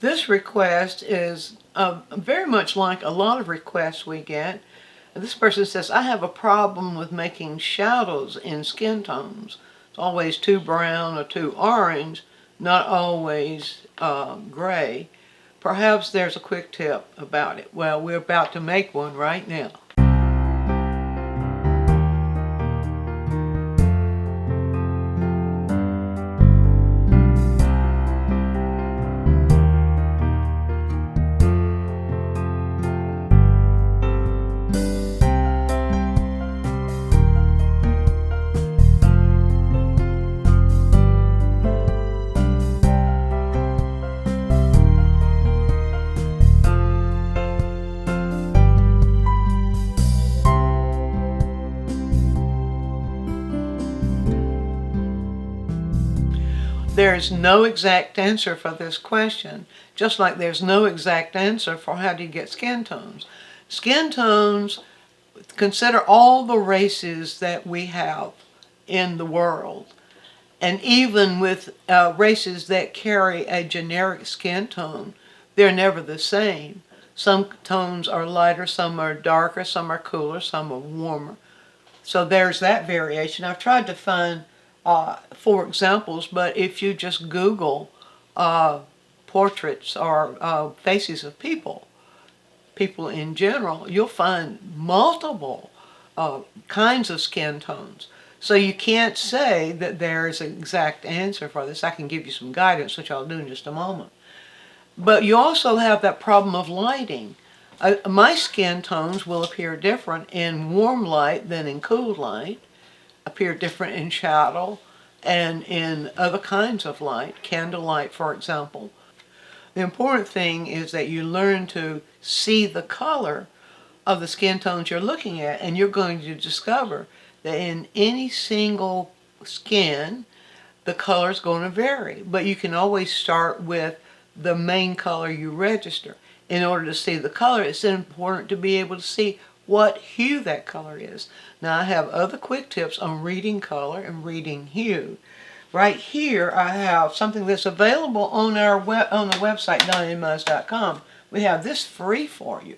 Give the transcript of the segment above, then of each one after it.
This request is very much like a lot of requests we get. This person says, I have a problem with making shadows in skin tones. It's always too brown or too orange, not always gray. Perhaps there's a quick tip about it. Well, we're about to make one right now. There's no exact answer for this question, just like there's no exact answer for how do you get skin tones. Skin tones, consider all the races that we have in the world. And even with races that carry a generic skin tone, they're never the same. Some tones are lighter, some are darker, some are cooler, some are warmer. So there's that variation. I've tried to find 4 examples, but if you just Google portraits or faces of people in general, you'll find multiple kinds of skin tones. So you can't say that there's an exact answer for this. I can give you some guidance, which I'll do in just a moment. But you also have that problem of lighting. My skin tones will appear different in warm light than in cool light, appear different in shadow and in other kinds of light, candlelight for example. The important thing is that you learn to see the color of the skin tones you're looking at, and you're going to discover that in any single skin, the color is going to vary. But you can always start with the main color you register. In order to see the color, it's important to be able to see what hue that color is. Now I have other quick tips on reading color and reading hue. Right here I have something that's available on our on the website DianneMize.com. We have this free for you.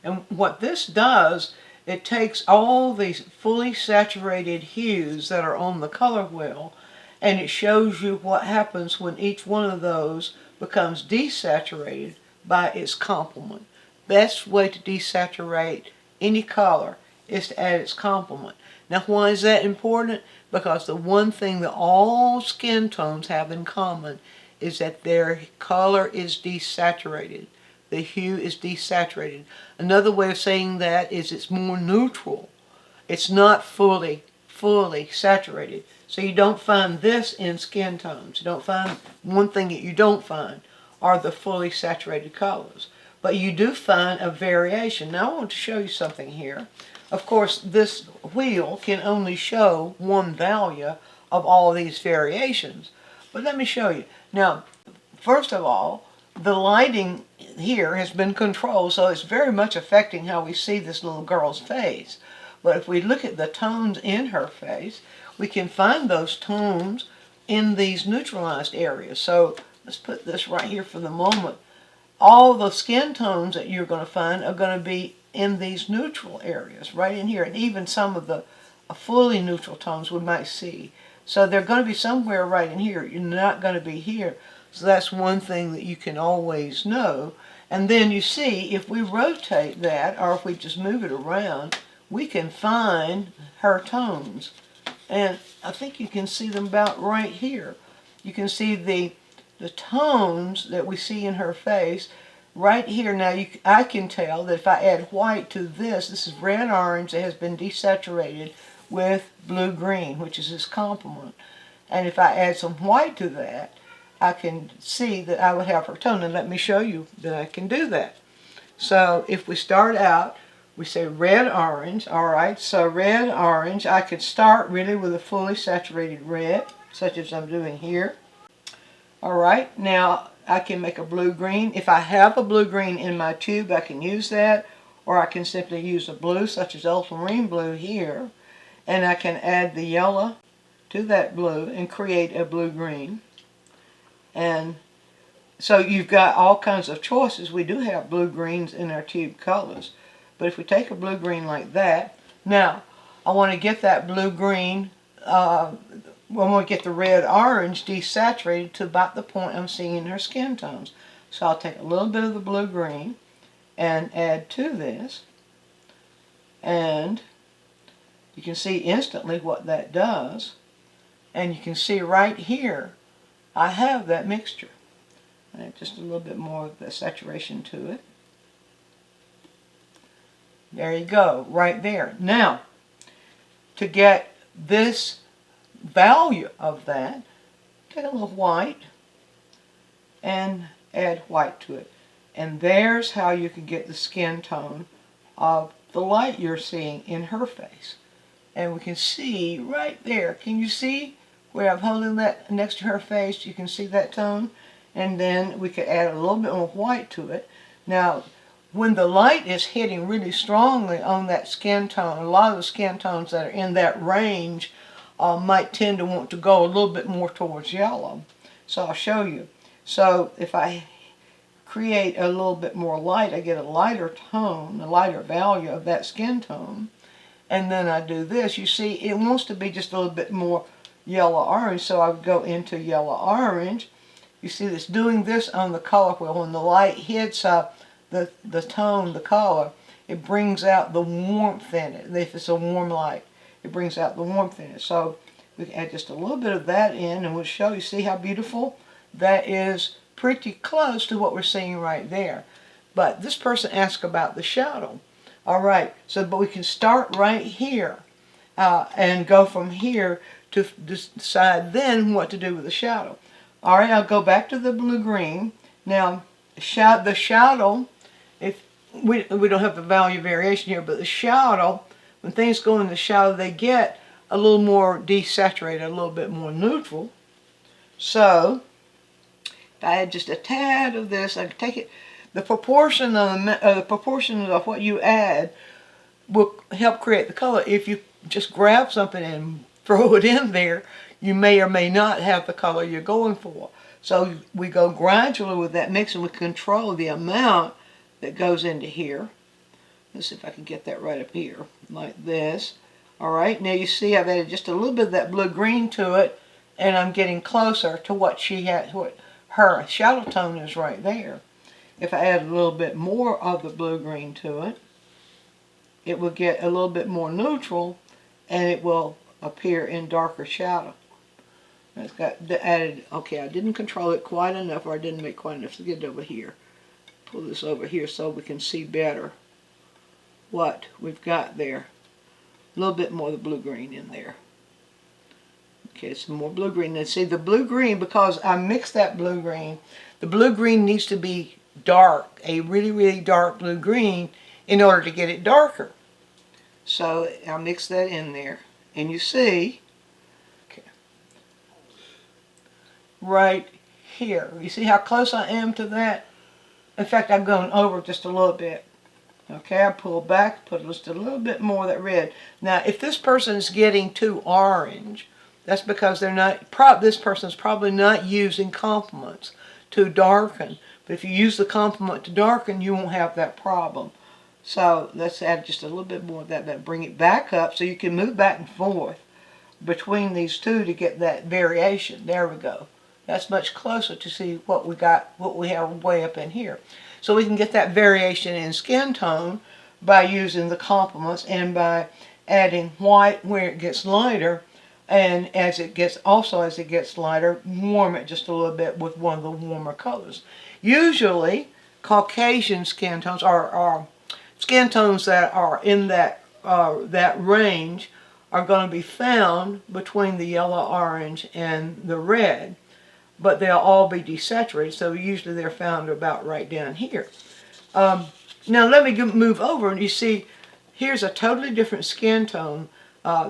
And what this does, it takes all these fully saturated hues that are on the color wheel, and it shows you what happens when each one of those becomes desaturated by its complement. Best way to desaturate any color is to add its complement. Now why is that important? Because the one thing that all skin tones have in common is that their color is desaturated. The hue is desaturated. Another way of saying that is it's more neutral. It's not fully saturated. So you don't find this in skin tones. You don't find, one thing that you don't find are the fully saturated colors. But you do find a variation. Now I want to show you something here. Of course, this wheel can only show one value of all these variations. But let me show you. Now, first of all, the lighting here has been controlled, so it's very much affecting how we see this little girl's face. But if we look at the tones in her face, we can find those tones in these neutralized areas. So let's put this right here for the moment. All the skin tones that you're going to find are going to be in these neutral areas, right in here. And even some of the fully neutral tones we might see. So they're going to be somewhere right in here. You're not going to be here. So that's one thing that you can always know. And then you see, if we rotate that, or if we just move it around, we can find her tones. And I think you can see them about right here. You can see the tones that we see in her face right here. Now I can tell that if I add white to this is red-orange that has been desaturated with blue-green, which is its complement. And if I add some white to that, I can see that I would have her tone. And let me show you that I can do that. So if we start out, we say red-orange. All right, so red-orange, I could start really with a fully saturated red, such as I'm doing here. All right, now I can make a blue-green. If I have a blue-green in my tube, I can use that, or I can simply use a blue, such as ultramarine blue here, and I can add the yellow to that blue and create a blue-green. And So you've got all kinds of choices. We do have blue-greens in our tube colors. But if we take a blue-green like that, now I want to get that blue-green, I want to get the red-orange desaturated to about the point I'm seeing in her skin tones. So I'll take a little bit of the blue-green and add to this. And you can see instantly what that does. And you can see right here, I have that mixture. And just a little bit more of the saturation to it. There you go, right there. Now, to get this value of that, take a little white and add white to it. And there's how you can get the skin tone of the light you're seeing in her face. And we can see right there, can you see where I'm holding that next to her face? You can see that tone. And then we could add a little bit more white to it. Now, when the light is hitting really strongly on that skin tone, a lot of the skin tones that are in that range might tend to want to go a little bit more towards yellow. So I'll show you. So if I create a little bit more light, I get a lighter tone, a lighter value of that skin tone. And then I do this. You see, it wants to be just a little bit more yellow-orange, so I would go into yellow-orange. You see, it's doing this on the color wheel. When the light hits the tone, the color, it brings out the warmth in it. If it's a warm light, it brings out the warmth in it. So we can add just a little bit of that in, and we'll show you. See how beautiful that is? Pretty close to what we're seeing right there. But this person asked about the shadow. All right, so but we can start right here and go from here to decide then what to do with the shadow. All right, I'll go back to the blue-green. Now, the shadow, if we don't have the value variation here, but the shadow, when things go in the shadow, they get a little more desaturated, a little bit more neutral. So, if I add just a tad of this, I can take it. The proportion of what you add will help create the color. If you just grab something and throw it in there, you may or may not have the color you're going for. So we go gradually with that mix, and we control the amount that goes into here. Let's see if I can get that right up here, like this. All right, now you see I've added just a little bit of that blue-green to it, and I'm getting closer to what she had, what her shadow tone is right there. If I add a little bit more of the blue-green to it, it will get a little bit more neutral, and it will appear in darker shadow. It's got added, okay, I didn't control it quite enough, or I didn't make quite enough. So get it over here. Pull this over here so we can see better what we've got there. A little bit more of the blue-green in there. Okay, some more blue-green. And see, the blue-green, because I mixed that blue-green, the blue-green needs to be dark, a really, really dark blue-green, in order to get it darker. So I'll mix that in there. And you see, okay, right here, you see how close I am to that? In fact, I've gone over just a little bit. Okay, I pull back, put just a little bit more of that red. Now, if this person's getting too orange, that's because they're not, this person's probably not using complements to darken. But if you use the complement to darken, you won't have that problem. So let's add just a little bit more of that, bring it back up so you can move back and forth between these two to get that variation. There we go. That's much closer to see what we got, what we have way up in here. So we can get that variation in skin tone by using the complements and by adding white where it gets lighter, and as it gets lighter, warm it just a little bit with one of the warmer colors. Usually, Caucasian skin tones are skin tones that are in that range are going to be found between the yellow, orange, and the red, but they'll all be desaturated, so usually they're found about right down here. Now let me move over, and you see here's a totally different skin tone.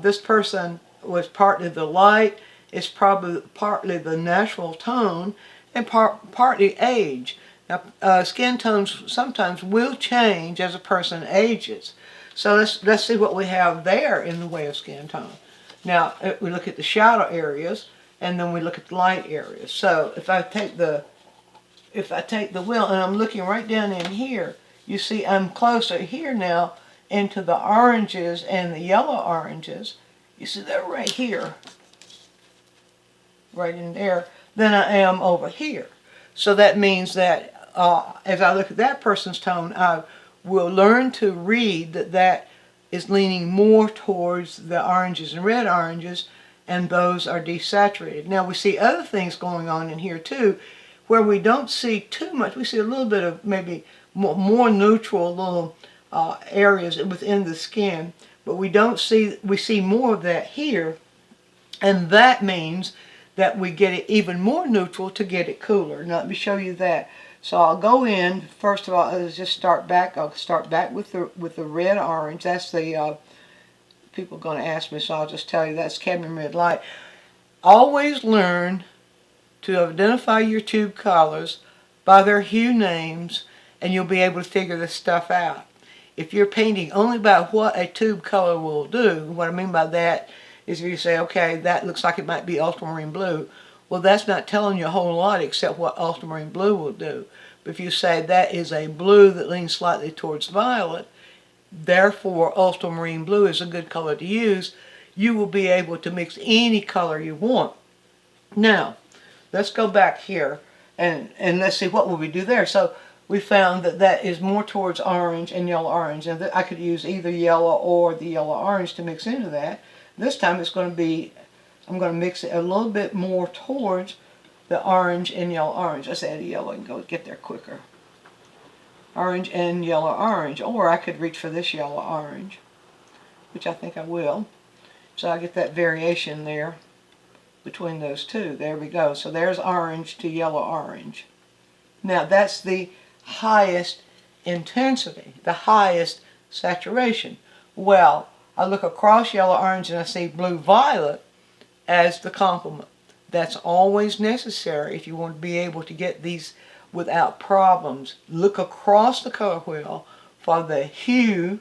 This person was partly the light, it's probably partly the natural tone, and partly age. Now, skin tones sometimes will change as a person ages. So let's see what we have there in the way of skin tone. Now, we look at the shadow areas, and then we look at the light areas. So if I take if I take the wheel and I'm looking right down in here, you see I'm closer here now into the oranges and the yellow oranges. You see that right here, right in there, than I am over here. So that means that as I look at that person's tone, I will learn to read that that is leaning more towards the oranges and red oranges, and those are desaturated. Now we see other things going on in here too, where we don't see too much. We see a little bit of maybe more neutral little areas within the skin, but we see more of that here, and that means that we get it even more neutral to get it cooler. Now let me show you that. So I'll go in, first of all, let's just start back. I'll start back with the red orange. That's the, people are going to ask me, so I'll just tell you that's cadmium red light. Always learn to identify your tube colors by their hue names, and you'll be able to figure this stuff out. If you're painting only by what a tube color will do, what I mean by that is if you say, okay, that looks like it might be ultramarine blue, well, that's not telling you a whole lot except what ultramarine blue will do. But if you say that is a blue that leans slightly towards violet, therefore ultramarine blue is a good color to use, you will be able to mix any color you want. Now, let's go back here and let's see what will we do there. So we found that that is more towards orange and yellow orange, and I could use either yellow or the yellow orange to mix into that. This time it's going to be, I'm going to mix it a little bit more towards the orange and yellow orange. Let's add a yellow and go get there quicker. Orange and yellow orange, or I could reach for this yellow orange, which I think I will. So I get that variation there between those two. There we go. So there's orange to yellow orange. Now that's the highest intensity, the highest saturation. Well, I look across yellow orange and I see blue violet as the complement. That's always necessary if you want to be able to get these without problems. Look across the color wheel for the hue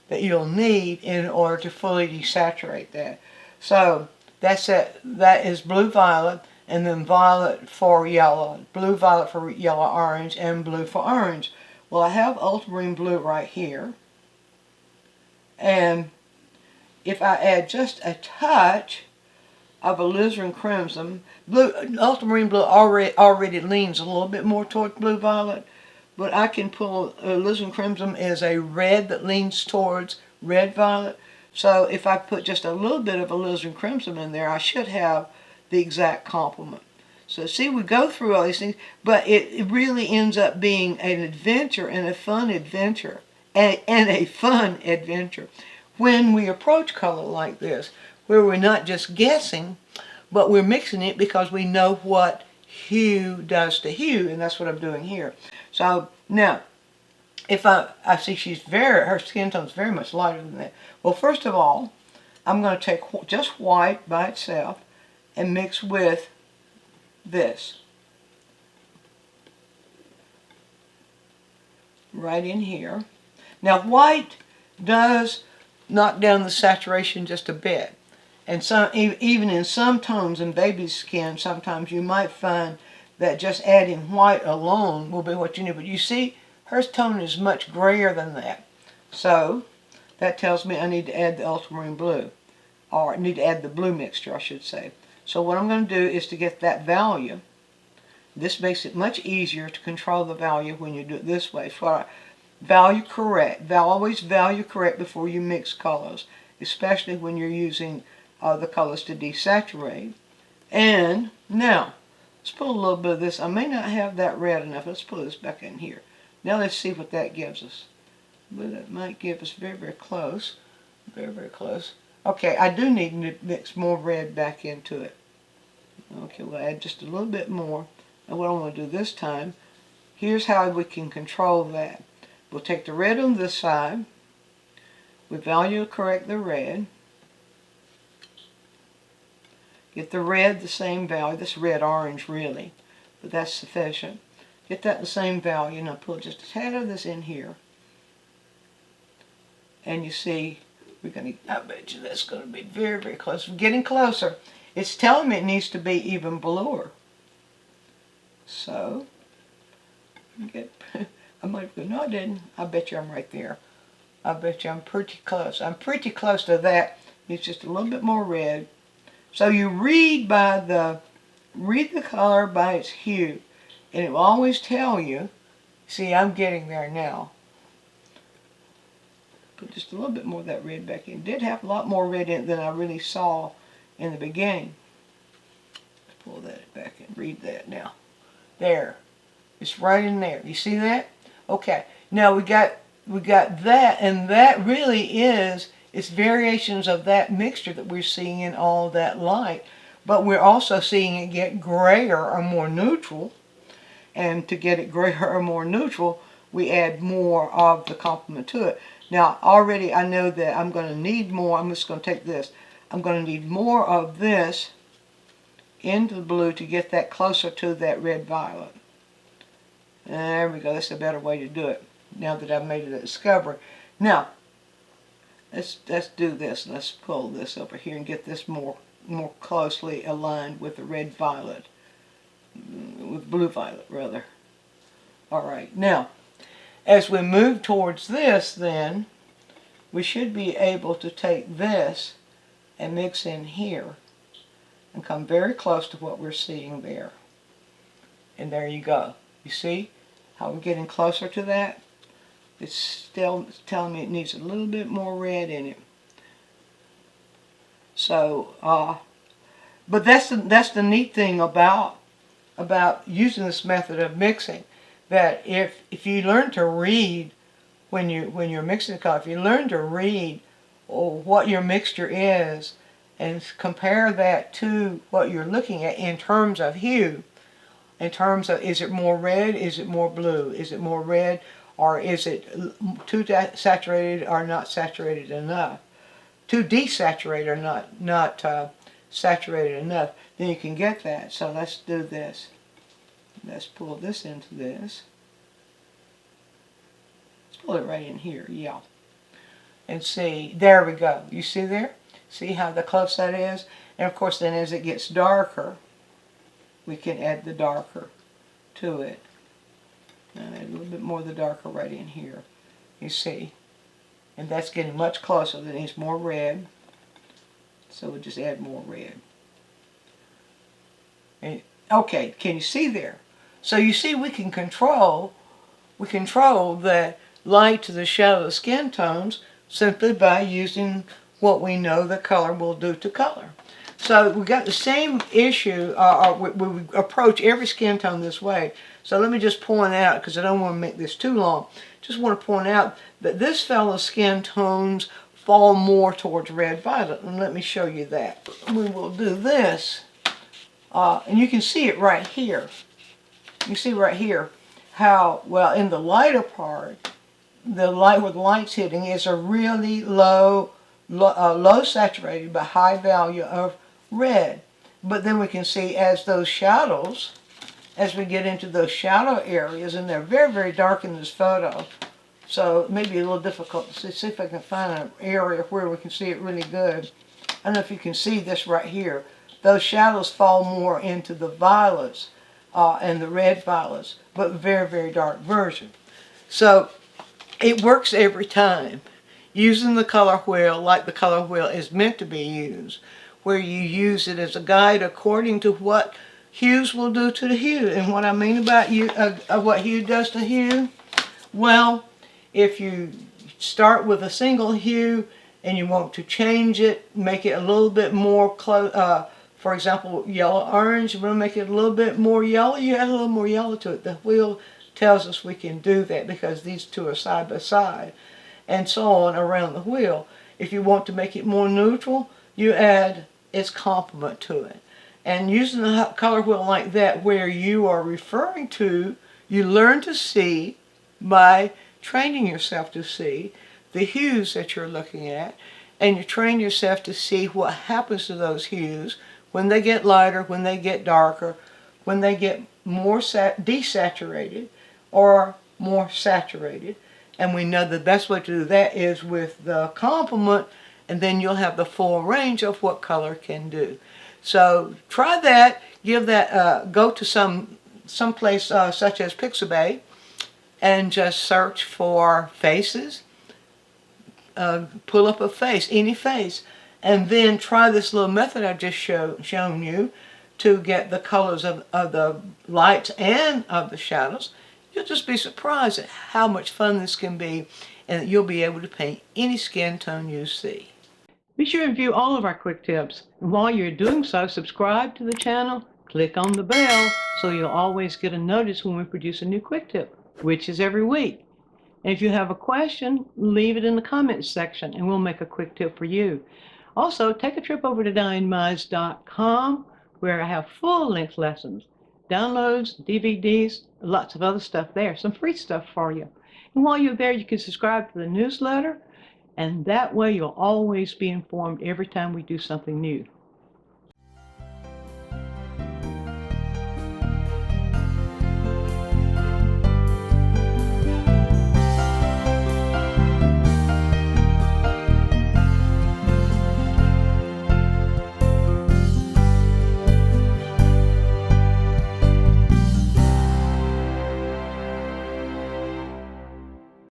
that you'll need in order to fully desaturate that. So that's it. That is blue violet, and then violet for yellow, blue violet for yellow orange, and blue for orange. Well, I have ultramarine blue right here, and if I add just a touch of alizarin crimson, ultramarine blue already leans a little bit more toward blue violet, but I can pull alizarin crimson as a red that leans towards red violet. So if I put just a little bit of alizarin crimson in there, I should have the exact complement. So see, we go through all these things, but it really ends up being an adventure and a fun adventure, and a fun adventure when we approach color like this, where we're not just guessing, but we're mixing it because we know what hue does to hue, and that's what I'm doing here. So now, if I see her skin tone's very much lighter than that. Well, first of all, I'm going to take just white by itself and mix with this. Right in here. Now, white does knock down the saturation just a bit. And even in some tones in baby's skin, sometimes you might find that just adding white alone will be what you need. But you see, her tone is much grayer than that. So that tells me I need to add the ultramarine blue, or I need to add the blue mixture, I should say. So what I'm going to do is to get that value. This makes it much easier to control the value when you do it this way. So value correct. Always value correct before you mix colors, especially when you're using the colors to desaturate. And now, let's pull a little bit of this. I may not have that red enough. Let's pull this back in here. Now let's see what that gives us. But that might give us very, very close. Very, very close. Okay, I do need to mix more red back into it. Okay, we'll add just a little bit more. And what I'm going to do this time, here's how we can control that. We'll take the red on this side. We value correct the red. Get the red the same value. This red-orange really, but that's sufficient. Get that the same value. Now pull just a tad of this in here. And you see, we're going to, I bet you that's going to be very, very close. We're getting closer. It's telling me it needs to be even bluer. So, Get, I might have gone, no I didn't. I bet you I'm right there. I bet you I'm pretty close. I'm pretty close to that. It's just a little bit more red. So you read the color by its hue. And it will always tell you, see I'm getting there now. Put just a little bit more of that red back in. It did have a lot more red in it than I really saw in the beginning. Let's pull that back and read that now. There. It's right in there. You see that? Okay. Now we got that, and that really is, it's variations of that mixture that we're seeing in all that light. But we're also seeing it get grayer or more neutral. And to get it grayer or more neutral, we add more of the complement to it. Now already I know that I'm going to need more. I'm just going to take this. I'm going to need more of this into the blue to get that closer to that red-violet. There we go. That's a better way to do it now that I've made a discovery. Now, let's do this. Let's pull this over here and get this more closely aligned with the red-violet. With blue-violet, rather. All right. Now, as we move towards this, then, we should be able to take this and mix in here and come very close to what we're seeing there. And there you go. You see how we're getting closer to that? It's still telling me it needs a little bit more red in it. So, but that's the neat thing about using this method of mixing. That if you learn to read when you're mixing the color, if you learn to read what your mixture is and compare that to what you're looking at in terms of hue, in terms of, is it more red, is it more blue, is it more red, or is it too saturated or not saturated enough, too desaturated or not saturated enough, then you can get that. So let's do this. Let's pull this into this. Let's pull it right in here, yeah. And see, there we go. You see there? See how close that is? And of course then as it gets darker, we can add the darker to it. And add a little bit more of the darker right in here. You see? And that's getting much closer. That needs more red. So we'll just add more red. And, okay, can you see there? So you see we control the light to the shadow of the skin tones simply by using what we know the color will do to color. So we got the same issue, we approach every skin tone this way. So let me just point out, because I don't want to make this too long, just want to point out that this fellow's skin tones fall more towards red-violet, and let me show you that. We will do this, and you can see it right here. You see right here how, well, in the lighter part, the light where the light's hitting is a really low saturated but high value of red. But then we can see as those shadows, as we get into those shadow areas, and they're very, very dark in this photo, so it may be a little difficult to see if I can find an area where we can see it really good. I don't know if you can see this right here. Those shadows fall more into the violets and the red violets, but very, very dark version. So it works every time. Using the color wheel like the color wheel is meant to be used, where you use it as a guide according to what hues will do to the hue. And what I mean about what hue does to hue, well, if you start with a single hue and you want to change it, make it a little bit more close, for example, yellow-orange, you want to make it a little bit more yellow, you add a little more yellow to it. The wheel tells us we can do that because these two are side by side, and so on around the wheel. If you want to make it more neutral, you add its complement to it. And using the color wheel like that, where you are referring to, you learn to see by training yourself to see the hues that you're looking at, and you train yourself to see what happens to those hues when they get lighter, when they get darker, when they get more desaturated or more saturated. And we know the best way to do that is with the complement, and then you'll have the full range of what color can do. So try that. Give that. Go to some place such as Pixabay and just search for faces. Pull up a face, any face, and then try this little method I've just shown you to get the colors of the lights and of the shadows. You'll just be surprised at how much fun this can be, and that you'll be able to paint any skin tone you see. Be sure and view all of our quick tips. And while you're doing so, subscribe to the channel, click on the bell so you'll always get a notice when we produce a new quick tip, which is every week. And if you have a question, leave it in the comments section and we'll make a quick tip for you. Also, take a trip over to DianneMize.com where I have full-length lessons, downloads, DVDs, lots of other stuff there, some free stuff for you. And while you're there, you can subscribe to the newsletter, and that way you'll always be informed every time we do something new.